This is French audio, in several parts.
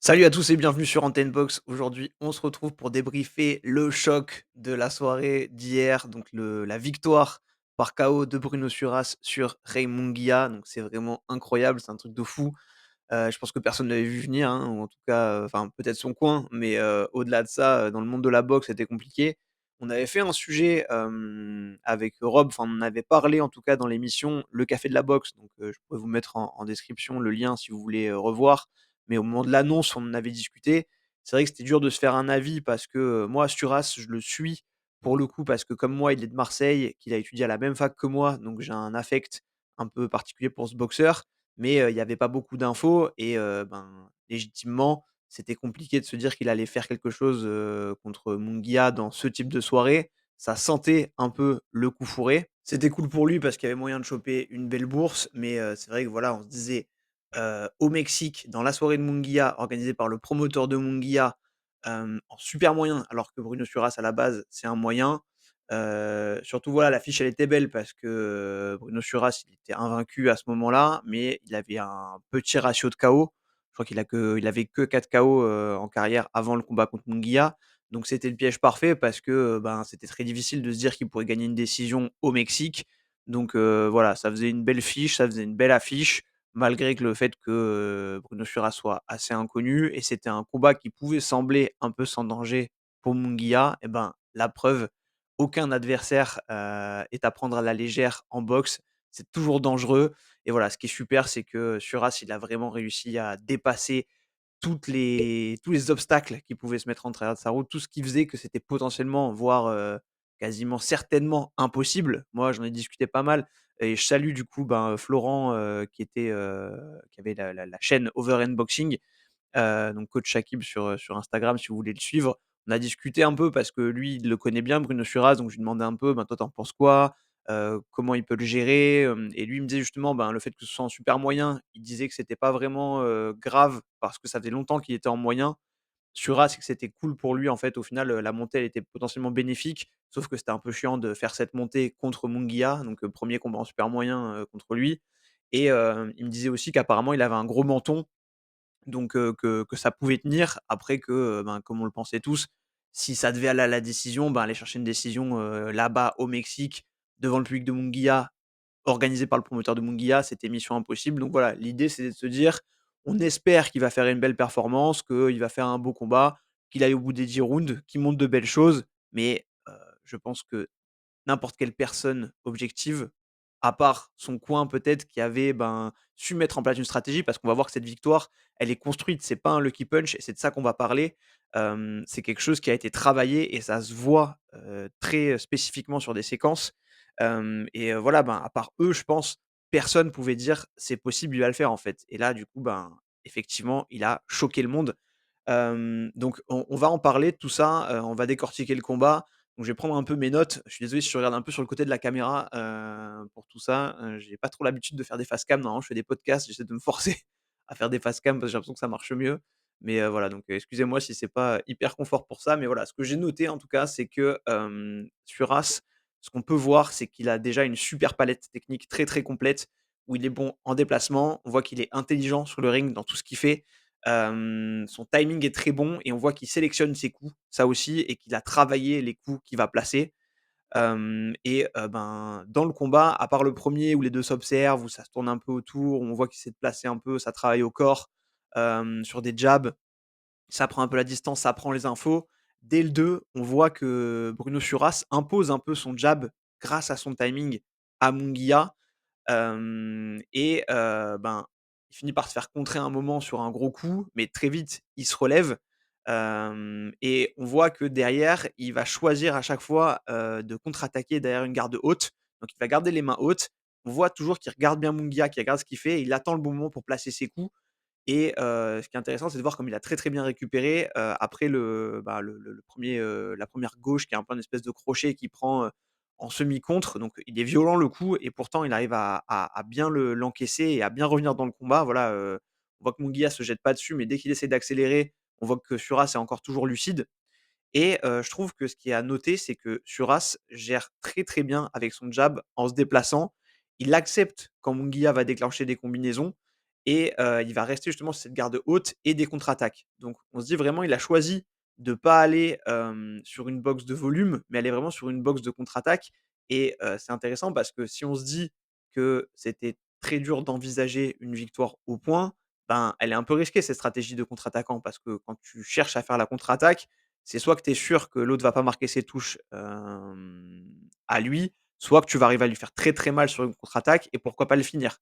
Salut à tous et bienvenue sur Antenne Box. Aujourd'hui, on se retrouve pour débriefer le choc de la soirée d'hier, donc la victoire par KO de Bruno Suras sur Rey Munguia. Donc c'est vraiment incroyable, c'est un truc de fou. Je pense que personne ne l'avait vu venir, hein, ou en tout cas, enfin peut-être son coin, mais au-delà de ça, dans le monde de la boxe, c'était compliqué. On avait fait un sujet, avec Rob, enfin on en avait parlé en tout cas dans l'émission Le Café de la boxe, donc je pourrais vous mettre en description le lien si vous voulez, revoir. Mais au moment de l'annonce, on en avait discuté. C'est vrai que c'était dur de se faire un avis parce que, moi Suras, je le suis pour le coup parce que comme moi, il est de Marseille, qu'il a étudié à la même fac que moi, donc j'ai un affect un peu particulier pour ce boxeur. Mais, il y avait pas beaucoup d'infos et ben, légitimement, c'était compliqué de se dire qu'il allait faire quelque chose, contre Munguia dans ce type de soirée. Ça sentait un peu le coup fourré. C'était cool pour lui parce qu'il y avait moyen de choper une belle bourse, mais c'est vrai que voilà, on se disait, au Mexique, dans la soirée de Munguia, organisée par le promoteur de Munguia, en super moyen, alors que Bruno Suras à la base, c'est un moyen. Surtout voilà, l'affiche elle était belle parce que, Bruno Suras, il était invaincu à ce moment-là, mais il avait un petit ratio de KO. Je crois il avait que 4 KO, en carrière avant le combat contre Munguia. Donc c'était le piège parfait parce que, ben, c'était très difficile de se dire qu'il pourrait gagner une décision au Mexique. Donc voilà, ça faisait une belle fiche, ça faisait une belle affiche, malgré que le fait que, Bruno Suras soit assez inconnu et c'était un combat qui pouvait sembler un peu sans danger pour Munguia et ben, la preuve, aucun adversaire, est à prendre à la légère en boxe. C'est toujours dangereux et voilà, ce qui est super, c'est que Suras, il a vraiment réussi à dépasser tous les obstacles qui pouvaient se mettre en travers de sa route, tout ce qui faisait que c'était potentiellement, voire, quasiment certainement impossible. Moi, j'en ai discuté pas mal et je salue du coup, ben, Florent, qui avait la chaîne Over Boxing, donc coach Shakib sur Instagram si vous voulez le suivre. On a discuté un peu parce que lui, il le connaît bien Bruno Suras, donc je lui demandais un peu: «Ben, toi, tu en penses quoi? Comment il peut le gérer?» Et lui, il me disait justement, ben, le fait que ce soit en super moyen, il disait que c'était pas vraiment, grave parce que ça faisait longtemps qu'il était en moyen. Suras, c'est que c'était cool pour lui en fait, au final, la montée, elle était potentiellement bénéfique, sauf que c'était un peu chiant de faire cette montée contre Munguia, donc 1er combat en super moyen, contre lui et il me disait aussi qu'apparemment il avait un gros menton donc que ça pouvait tenir. Après que, ben, comme on le pensait tous, si ça devait aller à la décision, ben, aller chercher une décision, là-bas au Mexique, devant le public de Munguia, organisé par le promoteur de Munguia, c'était mission impossible. Donc voilà, l'idée c'est de se dire: «On espère qu'il va faire une belle performance, qu'il va faire un beau combat, qu'il aille au bout des 10 rounds, qu'il montre de belles choses». Mais je pense que n'importe quelle personne objective, à part son coin peut-être qui avait, ben, su mettre en place une stratégie parce qu'on va voir que cette victoire, elle est construite. C'est pas un lucky punch et c'est de ça qu'on va parler. C'est quelque chose qui a été travaillé et ça se voit, très, spécifiquement sur des séquences. Et voilà, ben, à part eux, je pense, personne pouvait dire: «C'est possible, il va le faire», en fait. Et là, du coup, ben, effectivement, il a choqué le monde. Donc on va en parler de tout ça, on va décortiquer le combat. Donc je vais prendre un peu mes notes. Je suis désolé si je regarde un peu sur le côté de la caméra, pour tout ça. J'ai pas trop l'habitude de faire des face cam. Normalement, je fais des podcasts, j'essaie de me forcer à faire des face cam parce que j'ai l'impression que ça marche mieux. Mais, voilà, donc, excusez-moi si c'est pas hyper confort pour ça. Mais voilà, ce que j'ai noté en tout cas, c'est que, Suras, ce qu'on peut voir, c'est qu'il a déjà une super palette technique très, très complète, où il est bon en déplacement. On voit qu'il est intelligent sur le ring dans tout ce qu'il fait. Son timing est très bon et on voit qu'il sélectionne ses coups, ça aussi et qu'il a travaillé les coups qu'il va placer. Et ben, dans le combat, à part le premier où les 2 s'observent, où ça se tourne un peu autour, où on voit qu'il s'est placé un peu, ça travaille au corps, sur des jabs, ça prend un peu la distance, ça prend les infos. Dès le 2, on voit que Bruno Suras impose un peu son jab grâce à son timing à Munguia. Et ben, il finit par se faire contrer un moment sur un gros coup, mais très vite, il se relève, et on voit que derrière, il va choisir à chaque fois, de contre-attaquer derrière une garde haute. Donc il va garder les mains hautes. On voit toujours qu'il regarde bien Munguia, qu'il regarde ce qu'il fait et il attend le bon moment pour placer ses coups et ce qui est intéressant, c'est de voir comme il a très, très bien récupéré, après le 1er, la première gauche qui est un peu une espèce de crochet qu'il prend, en semi-contre. Donc il est violent le coup et pourtant il arrive à bien l'encaisser et à bien revenir dans le combat. Voilà, on voit que Munguia se jette pas dessus, mais dès qu'il essaie d'accélérer, on voit que Suras est encore toujours lucide et je trouve que ce qui est à noter, c'est que Suras gère très, très bien avec son jab en se déplaçant. Il accepte quand Munguia va déclencher des combinaisons et il va rester justement sur cette garde haute et des contre-attaques. Donc on se dit vraiment il a choisi de pas aller, sur une boxe de volume, mais aller vraiment sur une boxe de contre-attaque et c'est intéressant parce que si on se dit que c'était très dur d'envisager une victoire au point, ben, elle est un peu risquée cette stratégie de contre-attaquant parce que quand tu cherches à faire la contre-attaque, c'est soit que tu es sûr que l'autre va pas marquer ses touches, à lui, soit que tu vas arriver à lui faire très, très mal sur une contre-attaque et pourquoi pas le finir.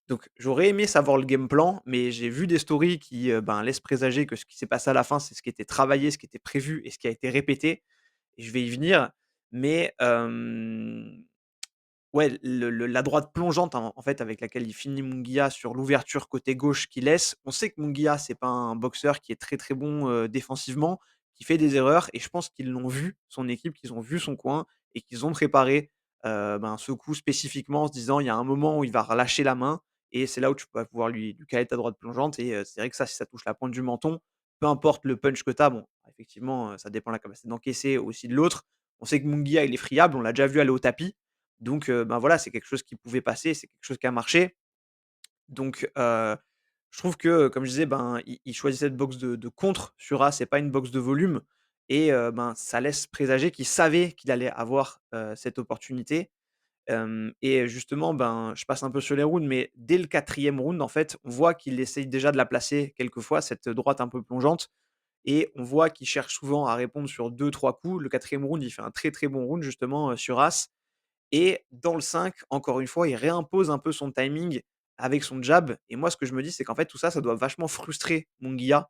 Donc j'aurais aimé savoir le game plan, mais j'ai vu des stories qui, ben, laissent présager que ce qui s'est passé à la fin, c'est ce qui était travaillé, ce qui était prévu et ce qui a été répété et je vais y venir. Mais, ouais, la droite plongeante en fait avec laquelle il finit Munguia sur l'ouverture côté gauche qu'il laisse, on sait que Munguia c'est pas un boxeur qui est très, très bon, défensivement, qui fait des erreurs et je pense qu'ils l'ont vu, son équipe, qu'ils ont vu son coin et qu'ils ont préparé, ben, ce coup spécifiquement en se disant: «Il y a un moment où il va relâcher la main et c'est là où tu vas pouvoir lui caler ta droite plongeante» et c'est vrai que ça, si ça touche la pointe du menton, peu importe le punch que tu as, bon, effectivement, ça dépend de la capacité d'encaisser aussi de l'autre. On sait que Munguia, il est friable, on l'a déjà vu aller au tapis. Donc, ben, voilà, c'est quelque chose qui pouvait passer, c'est quelque chose qui a marché. Donc, je trouve que, comme je disais, ben, il choisissait cette boxe de contre sur A, c'est pas une boxe de volume et ben, ça laisse présager qu'il savait qu'il allait avoir, cette opportunité. Et justement, ben, je passe un peu sur les rounds, mais dès le quatrième round, en fait, on voit qu'il essaye déjà de la placer quelquefois, cette droite un peu plongeante et on voit qu'il cherche souvent à répondre sur deux trois coups. Le quatrième round, il fait un très, très bon round justement, sur As et dans le 5, encore une fois, il réimpose un peu son timing avec son jab et moi, ce que je me dis, c'est qu'en fait, tout ça, ça doit vachement frustrer Munguia,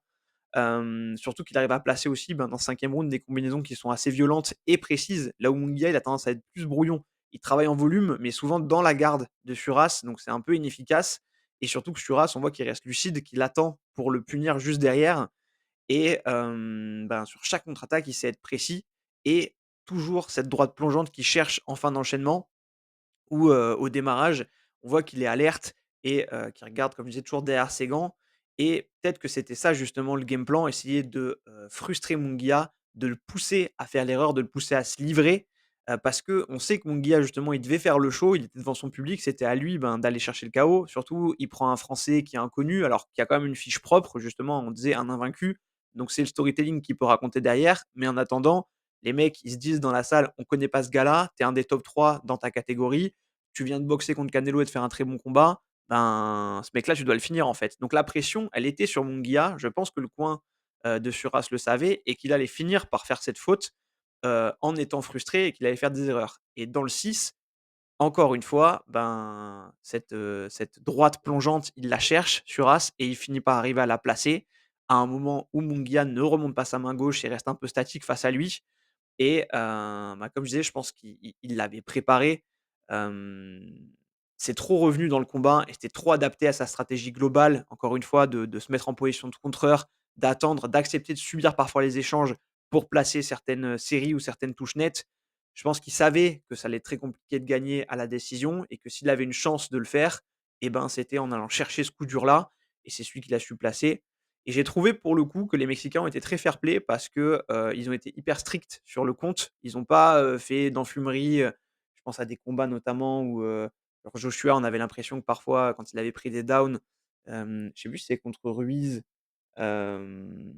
surtout qu'il arrive à placer aussi, ben, dans ce 5e round, des combinaisons qui sont assez violentes et précises, là où Munguia, il a tendance à être plus brouillon. Il travaille en volume, mais souvent dans la garde de Suras, donc c'est un peu inefficace et surtout que Suras, on voit qu'il reste lucide, qu'il attend pour le punir juste derrière et ben, sur chaque contre-attaque, il sait être précis et toujours cette droite plongeante qui cherche en fin d'enchaînement où, au démarrage, on voit qu'il est alerte et qu'il regarde, comme je disais, toujours derrière ses gants et peut-être que c'était ça justement le game plan, essayer de, frustrer Munguia, de le pousser à faire l'erreur, de le pousser à se livrer, parce qu'on sait que Munguia justement, il devait faire le show, il était devant son public, c'était à lui, ben, d'aller chercher le KO. Surtout, il prend un Français qui est inconnu, alors qu'il y a quand même une fiche propre, justement, on disait un invaincu, donc c'est le storytelling qu'il peut raconter derrière, mais en attendant, les mecs, ils se disent dans la salle: «On connaît pas ce gars-là, tu es un des top 3 dans ta catégorie, tu viens de boxer contre Canelo et de faire un très bon combat, ben, ce mec-là, tu dois le finir, en fait». Donc la pression, elle était sur Munguia. Je pense que le coin, de Suras le savait et qu'il allait finir par faire cette faute, en étant frustré et qu'il allait faire des erreurs. Et dans le 6, encore une fois, ben, cette droite plongeante, il la cherche, Suras, et il finit par arriver à la placer à un moment où Munguia ne remonte pas sa main gauche et reste un peu statique face à lui. Et bah, comme je disais, je pense qu'il l'avait préparé. Hem, c'est trop revenu dans le combat et c'était trop adapté à sa stratégie globale, encore une fois, de se mettre en position de contreur, d'attendre, d'accepter de subir parfois les échanges pour placer certaines, séries ou certaines touches nettes. Je pense qu'il savait que ça allait être très compliqué de gagner à la décision et que s'il avait une chance de le faire et ben, c'était en allant chercher ce coup dur-là et c'est celui qu'il a su placer. Et j'ai trouvé pour le coup que les Mexicains ont été très fair play parce que, ils ont été hyper stricts sur le compte. Ils ont pas, fait d'enfumerie, je pense à des combats notamment où, genre Joshua, on avait l'impression que parfois quand il avait pris des downs, je sais plus si c'est contre Ruiz, hem,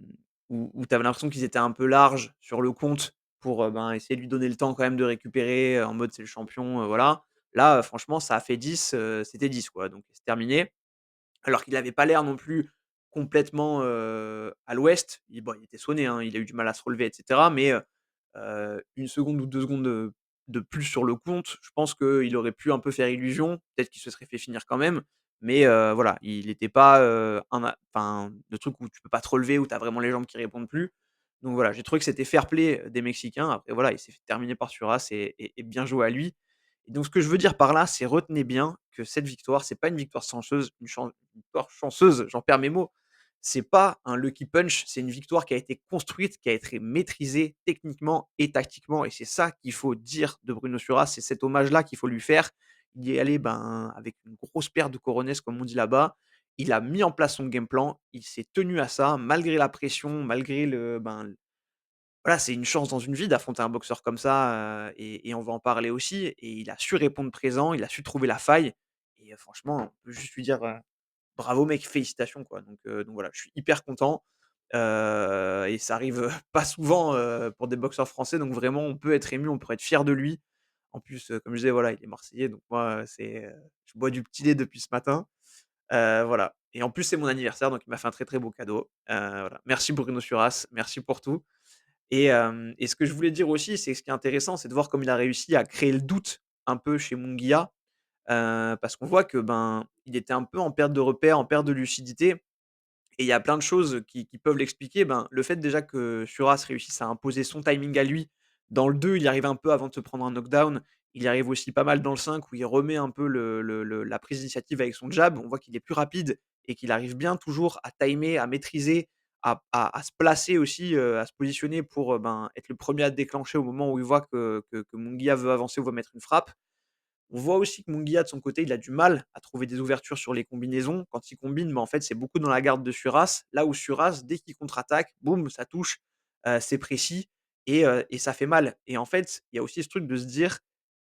où tu avais l'impression qu'ils étaient un peu larges sur le compte pour, ben, essayer de lui donner le temps quand même de récupérer, en mode c'est le champion, voilà. Là, franchement ça a fait 10, c'était 10 quoi, donc c'est terminé. Alors qu'il avait pas l'air non plus complètement, à l'ouest. Il était sonné, hein, il a eu du mal à se relever et cetera, mais 1 seconde ou 2 secondes, de plus sur le compte, je pense qu'il aurait pu un peu faire illusion. Peut-être qu'il se serait fait finir quand même, mais voilà, il était pas, un a enfin, le truc où tu peux pas te relever, où tu as vraiment les jambes qui répondent plus. Donc voilà, j'ai trouvé que c'était fair play des Mexicains. Après voilà, il s'est fait terminer par Suras et bien joué à lui. Et donc ce que je veux dire par là, c'est retenez bien que cette victoire, c'est pas une victoire chanceuse, une victoire chanceuse, j'en perds mes mots. C'est pas un lucky punch, c'est une victoire qui a été construite, qui a été maîtrisée techniquement et tactiquement et c'est ça qu'il faut dire de Bruno Suras, c'est cet hommage-là qu'il faut lui faire. Il y est allé, ben, avec une grosse paire de cojones comme on dit là-bas. Il a mis en place son game plan, il s'est tenu à ça malgré la pression, malgré voilà, c'est une chance dans une vie d'affronter un boxeur comme ça, et on va en parler aussi et il a su répondre présent, il a su trouver la faille et franchement, on peut juste lui dire, bravo mec, félicitations quoi. Donc voilà, je suis hyper content, et ça arrive, pas souvent, pour des boxeurs français, donc vraiment on peut être ému, on peut être fier de lui. En plus, comme je disais, voilà, il est marseillais, donc moi, je bois du petit lait depuis ce matin, voilà, et en plus c'est mon anniversaire, donc il m'a fait un très, très beau cadeau, voilà. Merci Bruno Suras, merci pour tout. Et ce que je voulais dire aussi, c'est ce qui est intéressant, c'est de voir comme il a réussi à créer le doute un peu chez Munguia, parce qu'on voit que, ben, il était un peu en perte de repères, en perte de lucidité, et il y a plein de choses qui peuvent l'expliquer. Ben, le fait déjà que Suras réussisse à imposer son timing à lui. Dans le 2, il y arrive un peu avant de se prendre un knockdown. Il y arrive aussi pas mal dans le 5 où il remet un peu la prise d'initiative avec son jab. On voit qu'il est plus rapide et qu'il arrive bien toujours à timer, à maîtriser, à se placer aussi, à se positionner pour, ben, être le premier à déclencher au moment où il voit que Munguia veut avancer ou veut mettre une frappe. On voit aussi que Munguia, de son côté, il a du mal à trouver des ouvertures sur les combinaisons. Quand il combine, bah, en fait, c'est beaucoup dans la garde de Suras. Là où Suras, dès qu'il contre-attaque, boum, ça touche, c'est précis et ça fait mal. Et en fait, il y a aussi ce truc de se dire: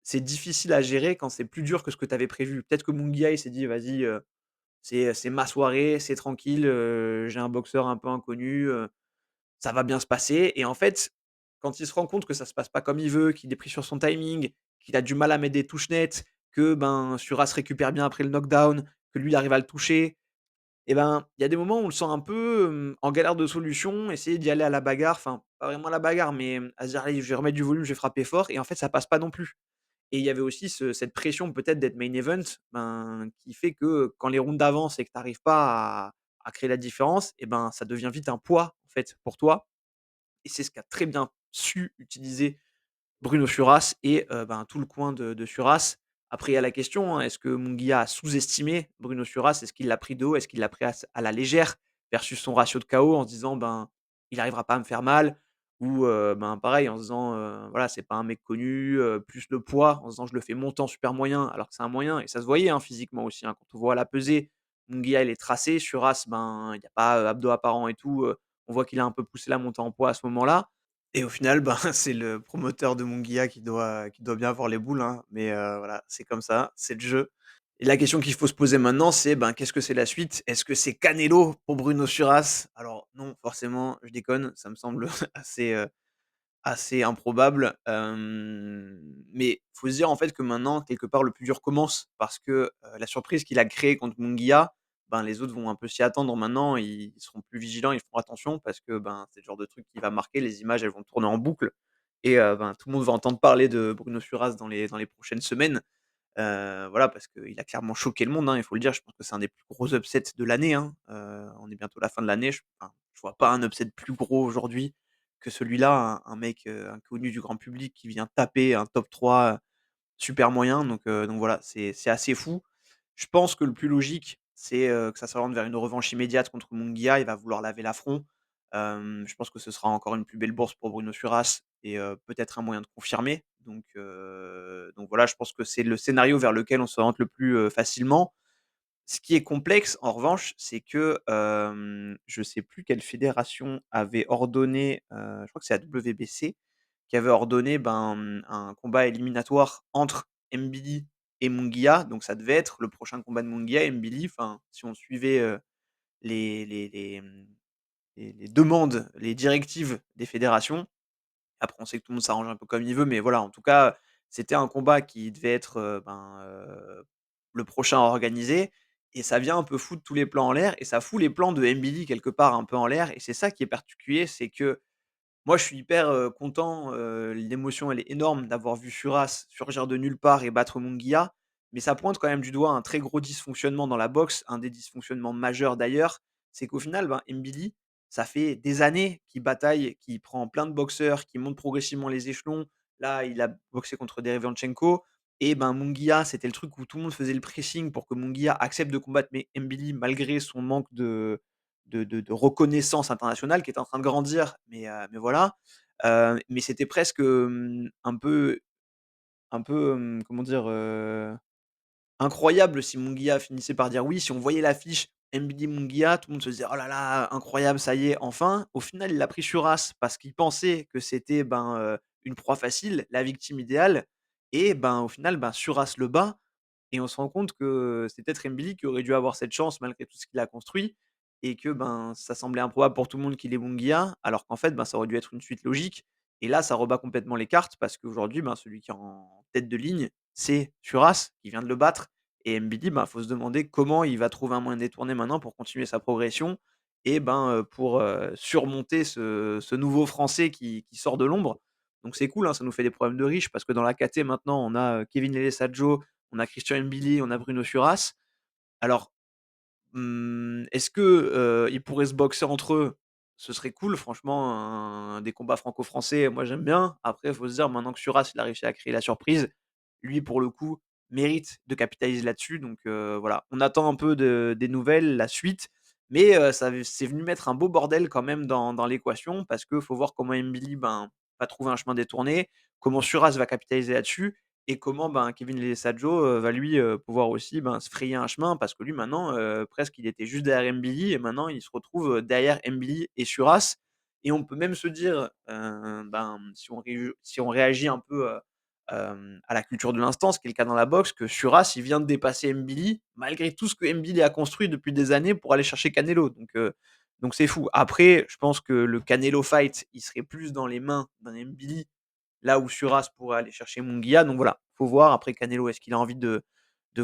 «C'est difficile à gérer quand c'est plus dur que ce que tu avais prévu». Peut-être que Munguia, il s'est dit: «Vas-y, c'est ma soirée, c'est tranquille, j'ai un boxeur un peu inconnu, ça va bien se passer», et en fait, quand il se rend compte que ça se passe pas comme il veut, qu'il est pris sur son timing, qu'il a du mal à mettre des touches nettes, que, ben, Suras récupère bien après le knockdown, que lui, il arrive à le toucher, et ben, il y a des moments où on le sent un peu, en galère de solution, essayer d'y aller à la bagarre, enfin, pas vraiment à la bagarre, mais, à se dire: «Allez, je vais remettre du volume, je vais frapper fort», et en fait, ça passe pas non plus. Et il y avait aussi cette pression peut-être d'être main event, ben, qui fait que quand les rounds avancent et que tu arrives pas à créer la différence, et ben, ça devient vite un poids, en fait, pour toi, et c'est ce qu'a très bien su utiliser Bruno Suras et ben, tout le coin de Suras. Après, il y a la question, hein, est-ce que Munguia a sous-estimé Bruno Suras? Est-ce qu'il l'a pris de haut? Est-ce qu'il l'a pris à la légère versus son ratio de KO en se disant: «Ben, il arrivera pas à me faire mal», ou ben, pareil en se disant, voilà, c'est pas un mec connu, plus le poids, en se disant: «Je le fais monter en super moyen», alors que c'est un moyen, et ça se voyait, hein, physiquement aussi, hein. Quand on voit la pesée, Munguia, il est tracé, Suras, ben, il y a pas, abdos apparents et tout, on voit qu'il a un peu poussé la montée en poids à ce moment-là. Et au final, ben, c'est le promoteur de Munguia qui doit bien avoir les boules, hein, mais voilà, c'est comme ça, c'est le jeu. Et la question qu'il faut se poser maintenant, c'est, ben, qu'est-ce que c'est la suite? Est-ce que c'est Canelo pour Bruno Suras? Alors non, forcément, je déconne, ça me semble assez improbable, mais faut se dire, en fait, que maintenant, quelque part, le plus dur commence parce que, la surprise qu'il a créée contre Munguia, ben, les autres vont un peu s'y attendre maintenant. Ils seront plus vigilants, ils feront attention parce que, ben, c'est le genre de truc qui va marquer. Les images, elles vont tourner en boucle et ben, tout le monde va entendre parler de Bruno Suras dans les prochaines semaines. Voilà, parce qu'il a clairement choqué le monde, hein, il faut le dire. Je pense que c'est un des plus gros upsets de l'année, hein. On est bientôt à la fin de l'année. Je vois pas un upset plus gros aujourd'hui que celui-là. Un mec, inconnu du grand public qui vient taper un top 3 super moyen, donc voilà, c'est assez fou. Je pense que le plus logique, c'est, que ça s'oriente vers une revanche immédiate contre Munguia. Il va vouloir laver l'affront. Je pense que ce sera encore une plus belle bourse pour Bruno Suras et peut-être un moyen de confirmer. Donc voilà, je pense que c'est le scénario vers lequel on s'oriente le plus, facilement. Ce qui est complexe, en revanche, c'est que, je sais plus quelle fédération avait ordonné, je crois que c'est la WBC, qui avait ordonné, ben, un combat éliminatoire entre Mbili et Munguia. Donc ça devait être le prochain combat de Munguia et Mbili. Enfin, si on suivait, les demandes, les directives des fédérations. Après, on sait que tout le monde s'arrange un peu comme il veut, mais voilà, en tout cas, c'était un combat qui devait être, ben, le prochain à organiser, et ça vient un peu foutre tous les plans en l'air, et ça fout les plans de Mbili quelque part un peu en l'air, et c'est ça qui est particulier, c'est que moi, je suis hyper, content, l'émotion elle est énorme d'avoir vu Suras surgir de nulle part et battre Munguia, mais ça pointe quand même du doigt un très gros dysfonctionnement dans la boxe, un des dysfonctionnements majeurs d'ailleurs. C'est qu'au final, ben, Mbili, ça fait des années qu'il bataille, qu'il prend plein de boxeurs, qu'il monte progressivement les échelons. Là, il a boxé contre Derevianchenko, et ben, Munguia, c'était le truc où tout le monde faisait le pressing pour que Munguia accepte de combattre Mbili malgré son manque de reconnaissance internationale qui est en train de grandir, mais voilà. Mais c'était presque, un peu, comment dire? Incroyable si Munguia finissait par dire oui. Si on voyait l'affiche Mbidi Munguia, tout le monde se disait: «Oh là là, incroyable, ça y est, enfin». Au final, il l'a pris sur As parce qu'il pensait que c'était, ben, une proie facile, la victime idéale, et ben, au final, ben, Suras le bat. et on se rend compte que c'est peut-être Mbili qui aurait dû avoir cette chance malgré tout ce qu'il a construit et que, ben, ça semblait improbable pour tout le monde qu'il ait Munguia, alors qu'en fait, ben, ça aurait dû être une suite logique et là, ça rebat complètement les cartes parce qu'aujourd'hui, ben, celui qui est en tête de ligne, c'est Thuras qui vient de le battre et Mbili, ben, faut se demander comment il va trouver un moyen de détourner maintenant pour continuer sa progression et ben, pour, surmonter ce nouveau Français qui sort de l'ombre. Donc c'est cool, hein, ça nous fait des problèmes de riches parce que dans la KT maintenant, on a, Kevin Lelesadjo, on a Christian Mbili, on a Bruno Suras. Alors, est-ce que, ils pourraient se boxer entre eux? Ce serait cool franchement, des combats franco-français, moi j'aime bien. Après, il faut se dire maintenant que Suras, il a réussi à créer la surprise, lui pour le coup, mérite de capitaliser là-dessus donc voilà. On attend un peu des nouvelles, la suite, mais c'est venu mettre un beau bordel quand même dans l'équation parce qu'il faut voir comment Mbili, ben, va trouver un chemin détourné, comment Suras va capitaliser là-dessus et comment, ben, Kevin Lessadjo, va lui, pouvoir aussi, ben, se frayer un chemin parce que lui maintenant, presque il était juste derrière Mbili et maintenant il se retrouve, derrière Mbili et Suras et on peut même se dire, ben, si on réagit un peu, à la culture de l'instant, ce qui est le cas dans la boxe, que Suras, il vient de dépasser Mbili malgré tout ce que Mbili a construit depuis des années pour aller chercher Canelo donc c'est fou. Après, je pense que le Canelo fight, il serait plus dans les mains d'un Mbili là où Suras pourrait aller chercher Munguia, donc voilà, faut voir. Après Canelo, est-ce qu'il a envie de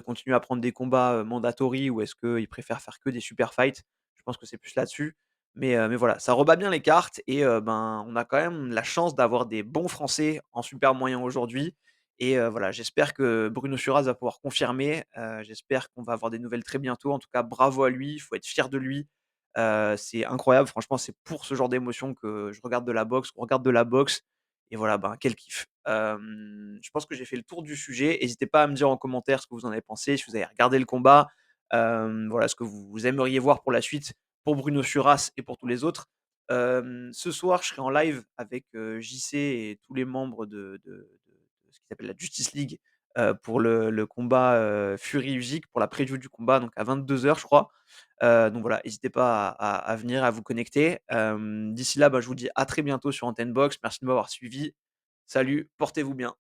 continuer à prendre des combats, mandatory ou est-ce qu'il préfère faire que des super fights? Je pense que c'est plus là-dessus. Mais voilà, ça rebat bien les cartes et ben, on a quand même la chance d'avoir des bons Français en super moyen aujourd'hui et voilà, j'espère que Bruno Suras va pouvoir confirmer, j'espère qu'on va avoir des nouvelles très bientôt. En tout cas, bravo à lui, il faut être fier de lui. C'est incroyable, franchement, c'est pour ce genre d'émotion que je regarde de la boxe, qu'on regarde de la boxe et voilà, ben, quel kiff. Je pense que j'ai fait le tour du sujet. N'hésitez pas à me dire en commentaire ce que vous en avez pensé, si vous avez regardé le combat, voilà ce que vous aimeriez voir pour la suite, pour Bruno Suras et pour tous les autres. Ce soir, je serai en live avec, JC et tous les membres de ce qui s'appelle la Justice League, pour le combat, Fury Usyk, pour la preview du combat, donc à 22h je crois. Donc voilà, n'hésitez pas à venir, à vous connecter. D'ici là, bah, je vous dis à très bientôt sur Antenne Box. Merci de m'avoir suivi. Salut, portez-vous bien.